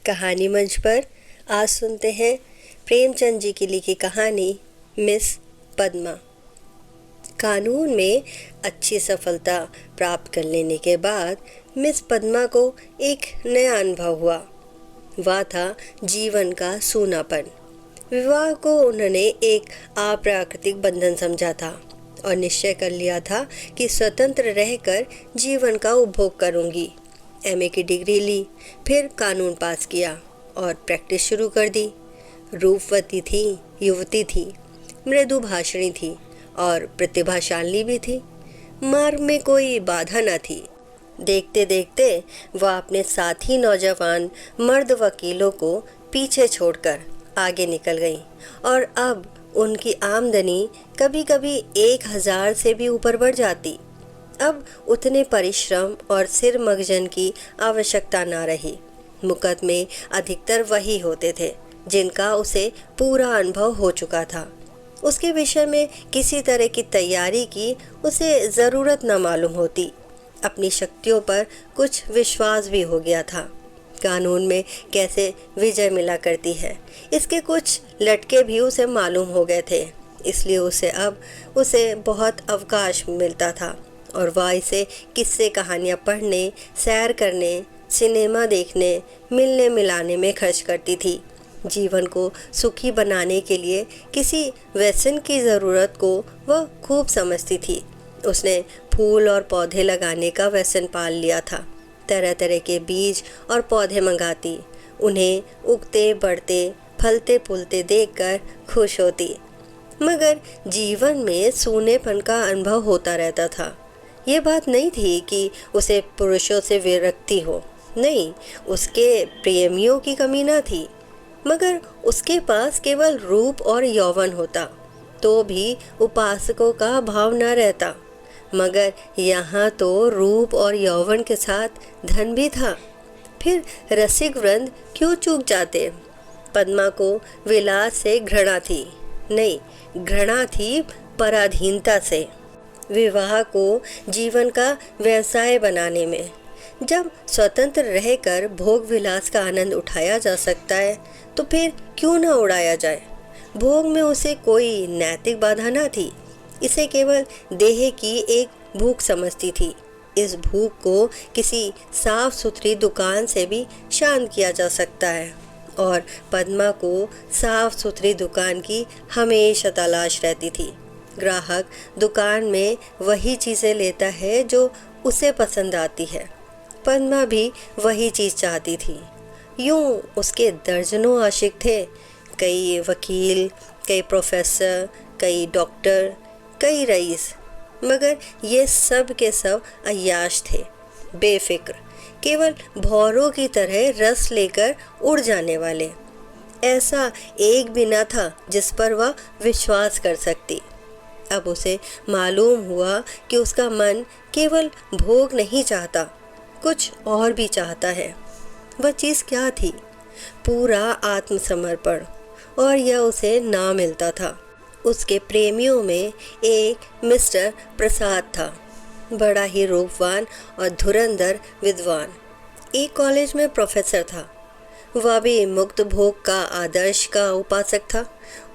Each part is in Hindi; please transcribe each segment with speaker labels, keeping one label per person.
Speaker 1: कहानी मंच पर आज सुनते हैं प्रेमचंद जी की लिखी कहानी मिस पद्मा। कानून में अच्छी सफलता प्राप्त कर लेने के बाद मिस पद्मा को एक नया अनुभव हुआ। वह था जीवन का सूनापन। विवाह को उन्होंने एक अप्राकृतिक बंधन समझा था और निश्चय कर लिया था कि स्वतंत्र रहकर जीवन का उपभोग करूंगी। एमए की डिग्री ली, फिर कानून पास किया और प्रैक्टिस शुरू कर दी। रूपवती थी, युवती थी, मृदु भाषणी थी और प्रतिभाशाली भी थी। मार्ग में कोई बाधा न थी। देखते देखते वह अपने साथी नौजवान मर्द वकीलों को पीछे छोड़कर आगे निकल गई और अब उनकी आमदनी कभी कभी 1000 से भी ऊपर बढ़ जाती। अब उतने परिश्रम और सिर मगजन की आवश्यकता न रही। मुकदमे अधिकतर वही होते थे जिनका उसे पूरा अनुभव हो चुका था। उसके विषय में किसी तरह की तैयारी की उसे ज़रूरत न मालूम होती। अपनी शक्तियों पर कुछ विश्वास भी हो गया था। कानून में कैसे विजय मिला करती है, इसके कुछ लटके भी उसे मालूम हो गए थे। इसलिए उसे बहुत अवकाश मिलता था और वह इसे किस्से कहानियाँ पढ़ने, सैर करने, सिनेमा देखने, मिलने मिलाने में खर्च करती थी। जीवन को सुखी बनाने के लिए किसी व्यसन की ज़रूरत को वह खूब समझती थी। उसने फूल और पौधे लगाने का व्यसन पाल लिया था। तरह तरह के बीज और पौधे मंगाती, उन्हें उगते बढ़ते फलते फूलते देखकर खुश होती। मगर जीवन में सूनेपन का अनुभव होता रहता था। ये बात नहीं थी कि उसे पुरुषों से विरक्ति हो, नहीं, उसके प्रेमियों की कमी न थी, मगर उसके पास केवल रूप और यौवन होता तो भी उपासकों का भाव न रहता। मगर यहाँ तो रूप और यौवन के साथ धन भी था। फिर रसिक वृंद क्यों चूक जाते। पद्मा को विलास से घृणा थी, नहीं, घृणा थी पराधीनता से। विवाह को जीवन का व्यवसाय बनाने में। जब स्वतंत्र रहकर भोग विलास का आनंद उठाया जा सकता है तो फिर क्यों न उड़ाया जाए। भोग में उसे कोई नैतिक बाधा न थी। इसे केवल देह की एक भूख समझती थी। इस भूख को किसी साफ सुथरी दुकान से भी शांत किया जा सकता है और पद्मा को साफ सुथरी दुकान की हमेशा तलाश रहती थी। ग्राहक दुकान में वही चीज़ें लेता है जो उसे पसंद आती है। पद्मा भी वही चीज़ चाहती थी। यूँ उसके दर्जनों आशिक थे, कई वकील, कई प्रोफेसर, कई डॉक्टर, कई रईस। मगर ये सब के सब अय्याश थे, बेफिक्र, केवल भौरों की तरह रस लेकर उड़ जाने वाले। ऐसा एक भी न था जिस पर वह विश्वास कर सकती। अब उसे मालूम हुआ कि उसका मन केवल भोग नहीं चाहता, कुछ और भी चाहता है। वह चीज़ क्या थी? पूरा आत्मसमर्पण, और यह उसे ना मिलता था। उसके प्रेमियों में एक मिस्टर प्रसाद था, बड़ा ही रूपवान और धुरंधर विद्वान। एक कॉलेज में प्रोफेसर था। वह भी मुक्त भोग का आदर्श का उपासक था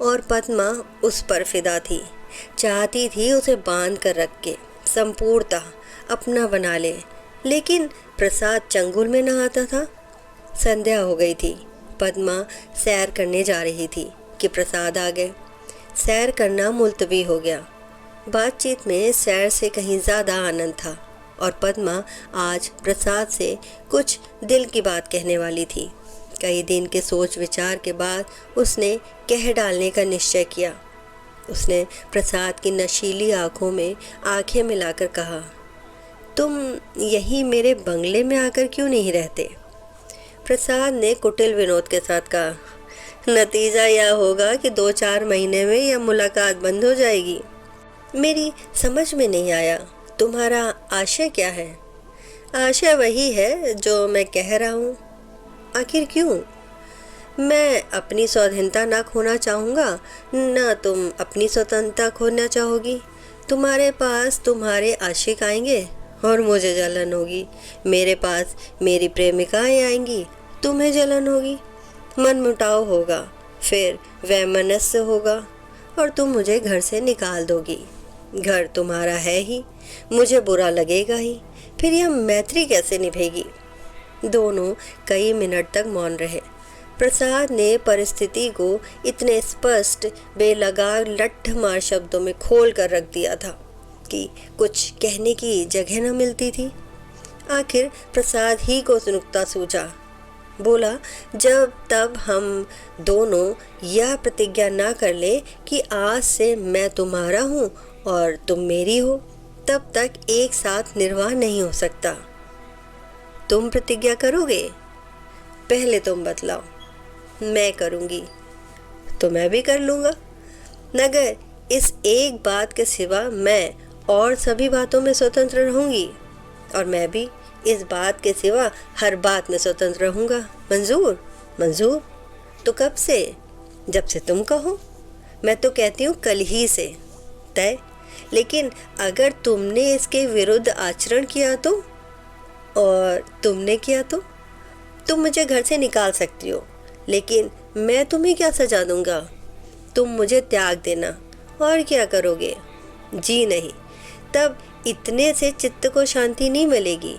Speaker 1: और पद्मा उस पर फिदा थी। चाहती थी उसे बांध कर रख के संपूर्णतः अपना बना ले, लेकिन प्रसाद चंगुल में न आता था। संध्या हो गई थी। पद्मा सैर करने जा रही थी कि प्रसाद आ गए। सैर करना मुलतवी हो गया। बातचीत में सैर से कहीं ज़्यादा आनंद था और पद्मा आज प्रसाद से कुछ दिल की बात कहने वाली थी। कई दिन के सोच विचार के बाद उसने कह डालने का निश्चय किया। उसने प्रसाद की नशीली आंखों में आंखें मिलाकर कहा, तुम यहीं मेरे बंगले में आकर क्यों नहीं रहते? प्रसाद ने कुटिल विनोद के साथ कहा, नतीजा यह होगा कि 2-4 महीने में यह मुलाकात बंद हो जाएगी। मेरी समझ में नहीं आया, तुम्हारा आशय क्या है? आशय वही है जो मैं कह रहा हूँ। आखिर क्यों? मैं अपनी स्वाधीनता ना खोना चाहूँगा, ना तुम अपनी स्वतंत्रता खोना चाहोगी। तुम्हारे पास तुम्हारे आशिक आएंगे और मुझे जलन होगी। मेरे पास मेरी प्रेमिकाएं आएंगी तुम्हें जलन होगी, मनमुटाव होगा, फिर वैमनस्य होगा और तुम मुझे घर से निकाल दोगी। घर तुम्हारा है ही, मुझे बुरा लगेगा ही, फिर यह मैत्री कैसे निभेगी। दोनों कई मिनट तक मौन रहे। प्रसाद ने परिस्थिति को इतने स्पष्ट, बेलगाम, लट्ठमार शब्दों में खोल कर रख दिया था कि कुछ कहने की जगह न मिलती थी। आखिर प्रसाद ही को नुक्ता सूझा। बोला, जब तब हम दोनों यह प्रतिज्ञा ना कर ले कि आज से मैं तुम्हारा हूँ और तुम मेरी हो, तब तक एक साथ निर्वाह नहीं हो सकता। तुम प्रतिज्ञा करोगे? पहले तुम बतलाओ। मैं करूँगी तो मैं भी कर लूँगा, मगर इस एक बात के सिवा मैं और सभी बातों में स्वतंत्र रहूँगी, और मैं भी इस बात के सिवा हर बात में स्वतंत्र रहूँगा। मंजूर? मंजूर तो कब से? जब से तुम कहो। मैं तो कहती हूँ कल ही से। तय? लेकिन अगर तुमने इसके विरुद्ध आचरण किया तो? और तुमने किया तो? तुम मुझे घर से निकाल सकती हो, लेकिन मैं तुम्हें क्या सजा दूंगा? तुम मुझे त्याग देना, और क्या करोगे? जी नहीं, तब इतने से चित्त को शांति नहीं मिलेगी।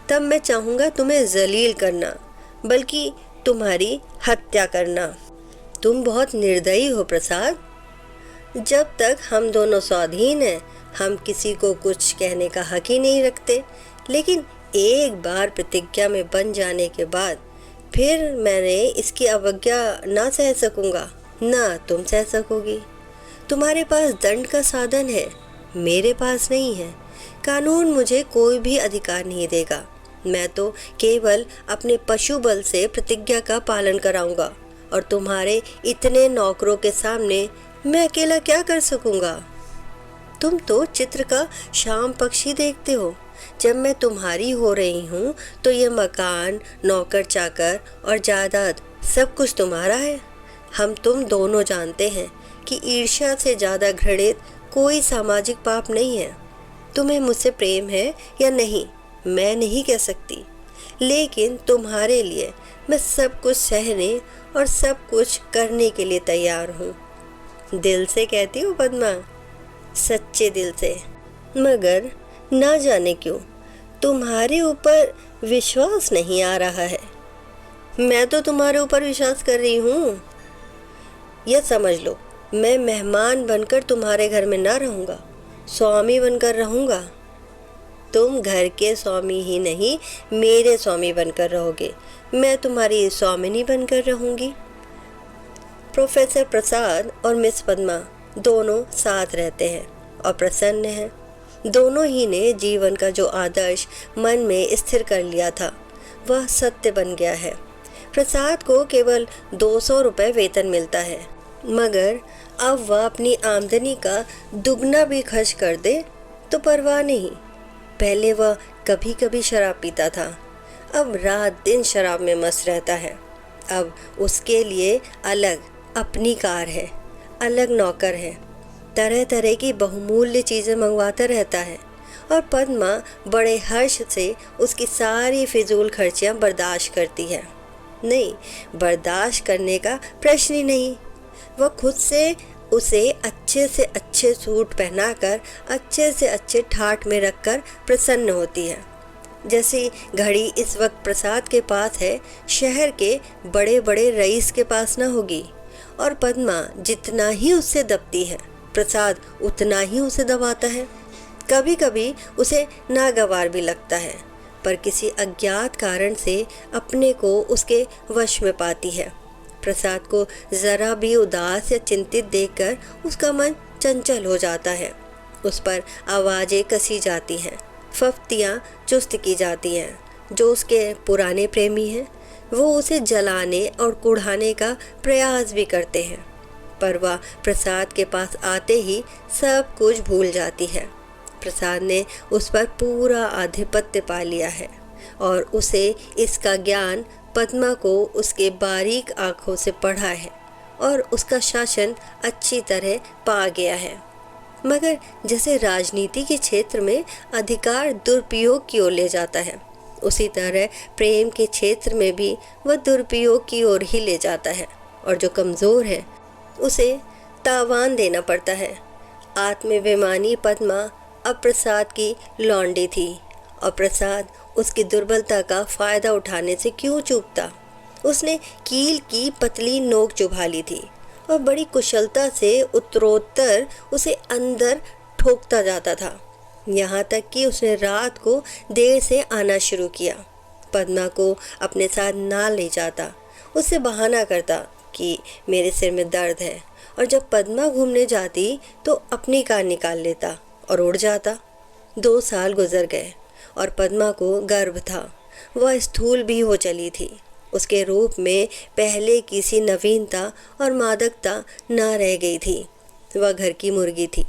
Speaker 1: तब मैं चाहूँगा तुम्हें जलील करना, बल्कि तुम्हारी हत्या करना। तुम बहुत निर्दयी हो प्रसाद। जब तक हम दोनों स्वाधीन हैं, हम किसी को कुछ कहने का हक ही नहीं रखते, लेकिन एक बार प्रतिज्ञा में बन जाने के बाद फिर मैंने इसकी अवज्ञा ना सह सकूँगा, ना तुम सह सकोगी। तुम्हारे पास दंड का साधन है, मेरे पास नहीं है। कानून मुझे कोई भी अधिकार नहीं देगा। मैं तो केवल अपने पशु बल से प्रतिज्ञा का पालन कराऊंगा, और तुम्हारे इतने नौकरों के सामने मैं अकेला क्या कर सकूंगा? तुम तो चित्र का शाम पक्षी देखते हो। जब मैं तुम्हारी हो रही हूँ तो ये मकान, नौकर चाकर और जायदाद सब कुछ तुम्हारा है। हम तुम दोनों जानते हैं कि ईर्ष्या से ज़्यादा घृणित कोई सामाजिक पाप नहीं है। तुम्हें मुझसे प्रेम है या नहीं, मैं नहीं कह सकती, लेकिन तुम्हारे लिए मैं सब कुछ सहने और सब कुछ करने के लिए तैयार हूँ। दिल से कहती हूँ पद्मा, सच्चे दिल से। मगर ना जाने क्यों तुम्हारे ऊपर विश्वास नहीं आ रहा है। मैं तो तुम्हारे ऊपर विश्वास कर रही हूँ। यह समझ लो, मैं मेहमान बनकर तुम्हारे घर में ना रहूँगा, स्वामी बनकर रहूँगा। तुम घर के स्वामी ही नहीं, मेरे स्वामी बनकर रहोगे। मैं तुम्हारी स्वामिनी बनकर रहूँगी। प्रोफेसर प्रसाद और मिस पद्मा दोनों साथ रहते हैं और प्रसन्न हैं। दोनों ही ने जीवन का जो आदर्श मन में स्थिर कर लिया था वह सत्य बन गया है। प्रसाद को केवल 200 रुपये वेतन मिलता है, मगर अब वह अपनी आमदनी का दुगना भी खर्च कर दे तो परवाह नहीं। पहले वह कभी कभी शराब पीता था, अब रात दिन शराब में मस्त रहता है। अब उसके लिए अलग अपनी कार है, अलग नौकर है, तरह तरह की बहुमूल्य चीज़ें मंगवाता रहता है, और पद्मा बड़े हर्ष से उसकी सारी फिजूल खर्चियाँ बर्दाश्त करती है। नहीं, बर्दाश्त करने का प्रश्न ही नहीं। वह खुद से उसे अच्छे से अच्छे सूट पहनाकर, अच्छे से अच्छे ठाठ में रखकर प्रसन्न होती है। जैसी घड़ी इस वक्त प्रसाद के पास है, शहर के बड़े बड़े रईस के पास ना होगी। और पद्मा जितना ही उससे दबती है, प्रसाद उतना ही उसे दबाता है। कभी कभी उसे नागवार भी लगता है, पर किसी अज्ञात कारण से अपने को उसके वश में पाती है। प्रसाद को ज़रा भी उदास या चिंतित देखकर उसका मन चंचल हो जाता है। उस पर आवाज़ें कसी जाती हैं, फफ्तियाँ चुस्त की जाती हैं। जो उसके पुराने प्रेमी हैं वो उसे जलाने और कुढ़ाने का प्रयास भी करते हैं, पर वह प्रसाद के पास आते ही सब कुछ भूल जाती है। प्रसाद ने उस पर पूरा आधिपत्य पा लिया है, और उसे इसका ज्ञान पद्मा को उसके बारीक आँखों से पढ़ा है, और उसका शासन अच्छी तरह पा गया है। मगर जैसे राजनीति के क्षेत्र में अधिकार दुरुपयोग की ओर ले जाता है, उसी तरह प्रेम के क्षेत्र में भी वह दुरुपयोग की ओर ही ले जाता है और जो कमज़ोर है उसे तावान देना पड़ता है। आत्माभिमानी पद्मा अब प्रसाद की लौंडी थी और प्रसाद उसकी दुर्बलता का फ़ायदा उठाने से क्यों चूकता। उसने कील की पतली नोक चुभा ली थी और बड़ी कुशलता से उत्तरोत्तर उसे अंदर ठोकता जाता था, यहाँ तक कि उसने रात को देर से आना शुरू किया। पद्मा को अपने साथ ना ले जाता, उससे बहाना करता कि मेरे सिर में दर्द है, और जब पद्मा घूमने जाती तो अपनी कार निकाल लेता और उड़ जाता। 2 साल गुजर गए और पद्मा को गर्व था। वह स्थूल भी हो चली थी। उसके रूप में पहले किसी नवीनता और मादकता न रह गई थी। वह घर की मुर्गी थी,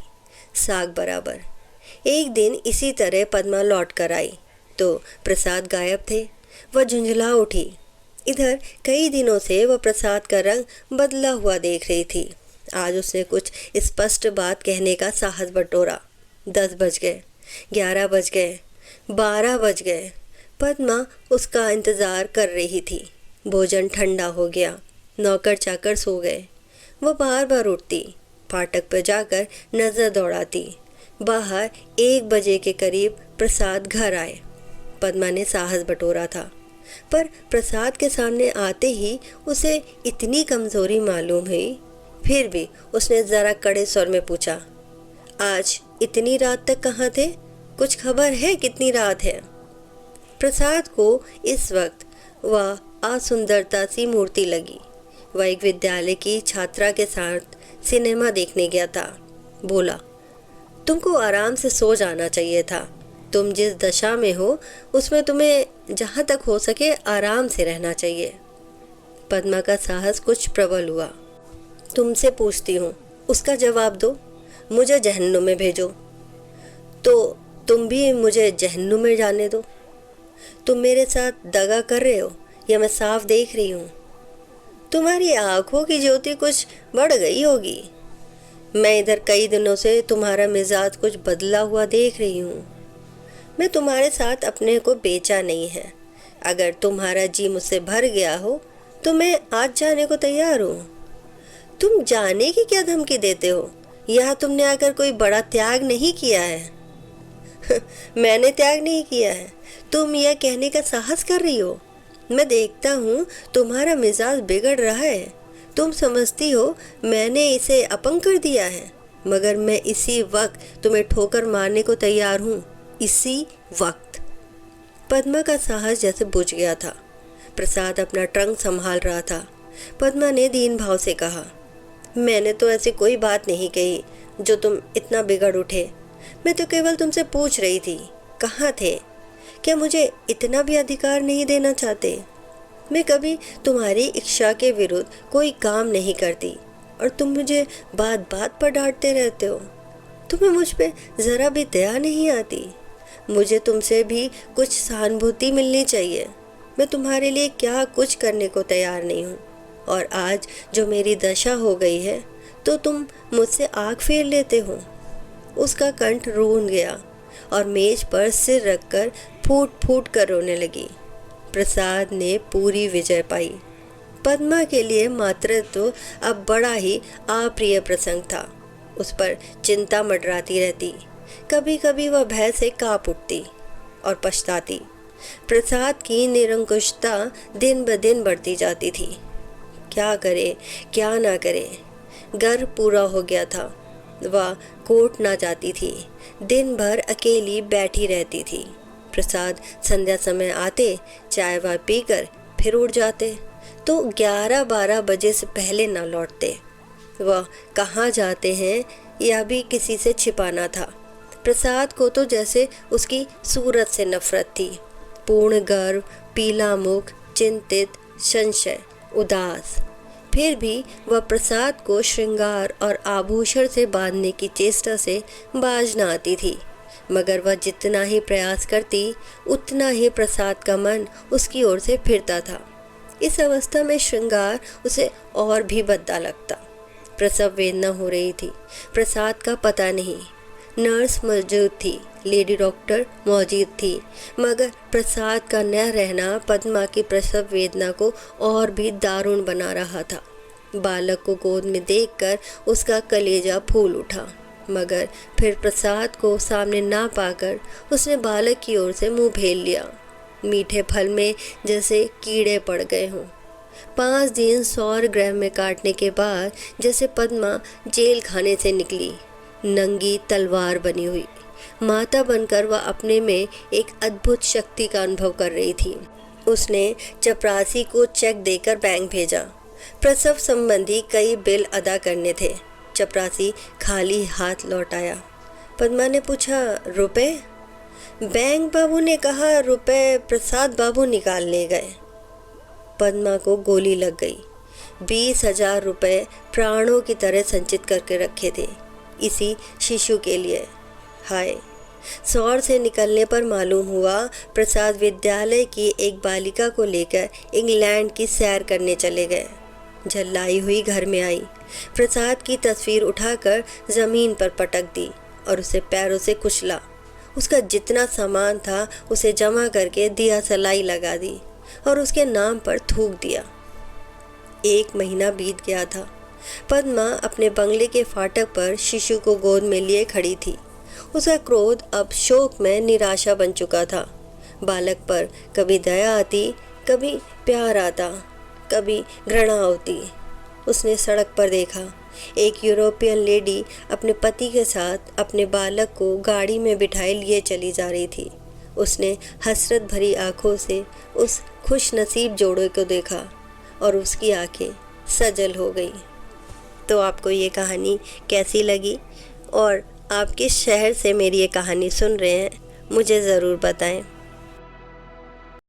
Speaker 1: साग बराबर। एक दिन इसी तरह पद्मा लौट कर आई तो प्रसाद गायब थे। वह झुंझला उठी। इधर कई दिनों से वह प्रसाद का रंग बदला हुआ देख रही थी। आज उसने कुछ स्पष्ट बात कहने का साहस बटोरा। 10 बज गए, 11 बज गए, 12 बज गए। पद्मा उसका इंतज़ार कर रही थी। भोजन ठंडा हो गया, नौकर चाकर सो गए। वह बार बार उठती, फाटक पर जाकर नज़र दौड़ाती। बाहर 1 बजे के करीब प्रसाद घर आए। पद्मा ने साहस बटोरा था, पर प्रसाद के सामने आते ही उसे इतनी कमज़ोरी मालूम हुई। फिर भी उसने ज़रा कड़े स्वर में पूछा, आज इतनी रात तक कहाँ थे? कुछ खबर है कितनी रात है? प्रसाद को इस वक्त वह असुंदरता सी मूर्ति लगी। वह एक विद्यालय की छात्रा के साथ सिनेमा देखने गया था। बोला, तुमको आराम से सो जाना चाहिए था। तुम जिस दशा में हो उसमें तुम्हें जहाँ तक हो सके आराम से रहना चाहिए। पद्मा का साहस कुछ प्रबल हुआ। तुमसे पूछती हूँ, उसका जवाब दो। मुझे जहन्नुम में भेजो तो तुम भी मुझे जहन्नुम में जाने दो। तुम मेरे साथ दगा कर रहे हो, यह मैं साफ देख रही हूँ। तुम्हारी आंखों की ज्योति कुछ बढ़ गई होगी। मैं इधर कई दिनों से तुम्हारा मिजाज कुछ बदला हुआ देख रही हूँ। मैं तुम्हारे साथ अपने को बेचा नहीं है। अगर तुम्हारा जी मुझसे भर गया हो तो मैं आज जाने को तैयार हूँ। तुम जाने की क्या धमकी देते हो? यहाँ तुमने आकर कोई बड़ा त्याग नहीं किया है। मैंने त्याग नहीं किया है, तुम यह कहने का साहस कर रही हो। मैं देखता हूँ तुम्हारा मिजाज बिगड़ रहा है। तुम समझती हो मैंने इसे अपंग कर दिया है, मगर मैं इसी वक्त तुम्हें ठोकर मारने को तैयार हूँ। इसी वक्त। पद्मा का साहस जैसे बुझ गया था। प्रसाद अपना ट्रंक संभाल रहा था। पद्मा ने दीन भाव से कहा, मैंने तो ऐसी कोई बात नहीं कही जो तुम इतना बिगड़ उठे। मैं तो केवल तुमसे पूछ रही थी, कहाँ थे? क्या मुझे इतना भी अधिकार नहीं देना चाहते? मैं कभी तुम्हारी इच्छा के विरुद्ध कोई काम नहीं करती और तुम मुझे बात बात पर डांटते रहते हो। तुम्हें मुझ पे ज़रा भी दया नहीं आती। मुझे तुमसे भी कुछ सहानुभूति मिलनी चाहिए। मैं तुम्हारे लिए क्या कुछ करने को तैयार नहीं हूँ, और आज जो मेरी दशा हो गई है तो तुम मुझसे आँख फेर लेते हो। उसका कंठ रूंध गया और मेज पर सिर रखकर फूट फूट कर रोने लगी। प्रसाद ने पूरी विजय पाई। पद्मा के लिए मातृत्व अब बड़ा ही अप्रिय प्रसंग था। उस पर चिंता मंडराती रहती। कभी कभी वह भय से कांप उठती और पछताती। प्रसाद की निरंकुशता दिन ब दिन बढ़ती जाती थी। क्या करे क्या ना करे। गर्व पूरा हो गया था। वह कोर्ट ना जाती थी, दिन भर अकेली बैठी रहती थी। प्रसाद संध्या समय आते, चाय वाय पीकर फिर उड़ जाते तो 11-12 बजे से पहले ना लौटते। वह कहाँ जाते हैं यह भी किसी से छिपाना था। प्रसाद को तो जैसे उसकी सूरत से नफरत थी। पूर्ण गर्व, पीला मुख, चिंतित, संशय, उदास। फिर भी वह प्रसाद को श्रृंगार और आभूषण से बांधने की चेष्टा से बाज न आती थी, मगर वह जितना ही प्रयास करती उतना ही प्रसाद का मन उसकी ओर से फिरता था। इस अवस्था में श्रृंगार उसे और भी भद्दा लगता। प्रसव वेदना हो रही थी। प्रसाद का पता नहीं। नर्स मौजूद थी, लेडी डॉक्टर मौजूद थी, मगर प्रसाद का न रहना पद्मा की प्रसव वेदना को और भी दारुण बना रहा था। बालक को गोद में देखकर उसका कलेजा फूल उठा, मगर फिर प्रसाद को सामने ना पाकर उसने बालक की ओर से मुंह फेर लिया। मीठे फल में जैसे कीड़े पड़ गए हों। 5 दिन सौर गृह में काटने के बाद जैसे पद्मा जेल खाने से निकली, नंगी तलवार बनी हुई माता बनकर वह अपने में एक अद्भुत शक्ति का अनुभव कर रही थी। उसने चपरासी को चेक देकर बैंक भेजा। प्रसव संबंधी कई बिल अदा करने थे। चपरासी खाली हाथ लौट आया। पद्मा ने पूछा, रुपए? बैंक बाबू ने कहा रुपए प्रसाद बाबू निकाल ले गए। पद्मा को गोली लग गई। 20,000 रुपये प्राणों की तरह संचित करके रखे थे इसी शिशु के लिए। हाय, सौर से निकलने पर मालूम हुआ प्रसाद विद्यालय की एक बालिका को लेकर इंग्लैंड की सैर करने चले गए। झल्लाई हुई घर में आई, प्रसाद की तस्वीर उठाकर ज़मीन पर पटक दी और उसे पैरों से कुचला। उसका जितना सामान था उसे जमा करके दिया सलाई लगा दी और उसके नाम पर थूक दिया। 1 महीना बीत गया था। पद्मा अपने बंगले के फाटक पर शिशु को गोद में लिए खड़ी थी। उसका क्रोध अब शोक में निराशा बन चुका था। बालक पर कभी दया आती, कभी प्यार आता, कभी घृणा होती। उसने सड़क पर देखा, एक यूरोपियन लेडी अपने पति के साथ अपने बालक को गाड़ी में बिठाए लिए चली जा रही थी। उसने हसरत भरी आंखों से उस खुश नसीब जोड़े को देखा और उसकी आंखें सजल हो गई। तो आपको ये कहानी कैसी लगी और आप किस शहर से मेरी ये कहानी सुन रहे हैं, मुझे ज़रूर बताएं।